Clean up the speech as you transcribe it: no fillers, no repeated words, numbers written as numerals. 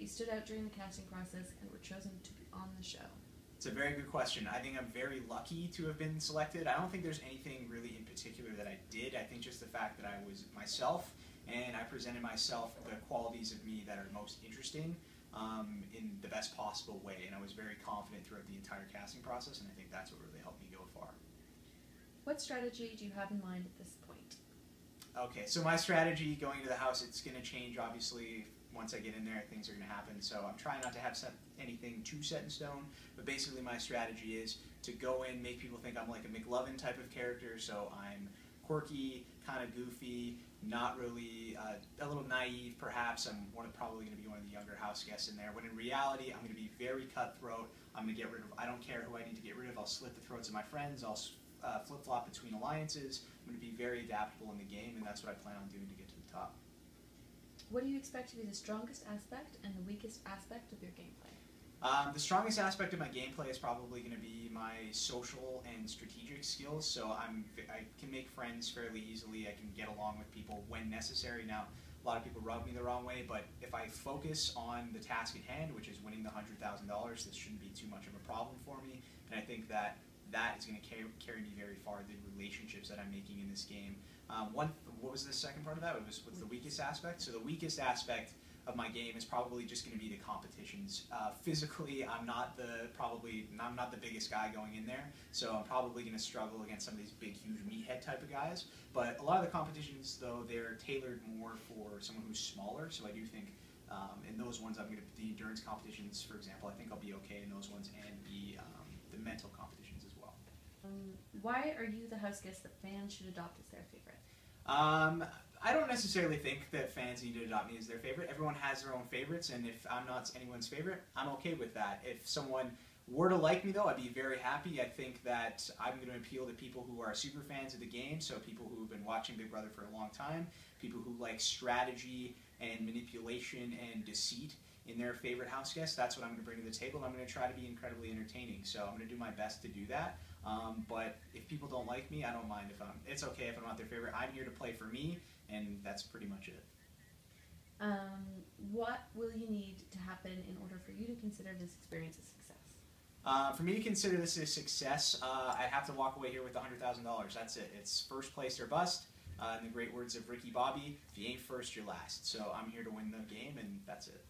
you stood out during the casting process and were chosen to be on the show? It's a very good question. I think I'm very lucky to have been selected. I don't think there's anything really in particular that I did. I think just the fact that I was myself and I presented myself the qualities of me that are most interesting in the best possible way. And I was very confident throughout the entire casting process, and I think that's what really helped me go far. What strategy do you have in mind at this point? Okay, so my strategy going into the house, it's going to change obviously. Once I get in there, things are going to happen. So I'm trying not to have anything too set in stone. But basically my strategy is to go in, make people think I'm like a McLovin type of character. So I'm quirky, kind of goofy, not really, a little naive perhaps. I'm probably going to be one of the younger house guests in there. When in reality, I'm going to be very cutthroat. I'm going to get rid of, I don't care who I need to get rid of. I'll slit the throats of my friends. I'll flip-flop between alliances. I'm going to be very adaptable in the game, and that's what I plan on doing to get to the top. What do you expect to be the strongest aspect and the weakest aspect of your gameplay? The strongest aspect of my gameplay is probably going to be my social and strategic skills. So I can make friends fairly easily. I can get along with people when necessary. Now, a lot of people rub me the wrong way, but if I focus on the task at hand, which is winning the $100,000, this shouldn't be too much of a problem for me. And I think that is going to carry me very far, the relationships that I'm making in this game. What was the second part of that? What's the weakest aspect? So the weakest aspect of my game is probably just going to be the competitions. Physically, I'm not the biggest guy going in there, so I'm probably going to struggle against some of these big, huge meathead type of guys. But a lot of the competitions, though, they're tailored more for someone who's smaller. So I do think in those ones, the endurance competitions, for example, I think I'll be okay in those ones, and the mental competitions as well. Why are you the house guest that fans should adopt as their favorite? I don't necessarily think that fans need to adopt me as their favorite. Everyone has their own favorites, and if I'm not anyone's favorite, I'm okay with that. If someone were to like me, though, I'd be very happy. I think that I'm going to appeal to people who are super fans of the game, so people who have been watching Big Brother for a long time, people who like strategy and manipulation and deceit in their favorite house guest. That's what I'm going to bring to the table, and I'm going to try to be incredibly entertaining. So I'm going to do my best to do that. But if people don't like me, I don't mind. It's okay if I'm not their favorite. I'm here to play for me, and that's pretty much it. What will you need to happen in order for you to consider this experience a success? For me to consider this a success, I'd have to walk away here with $100,000. That's it. It's first place or bust. In the great words of Ricky Bobby, if you ain't first, you're last. So I'm here to win the game, and that's it.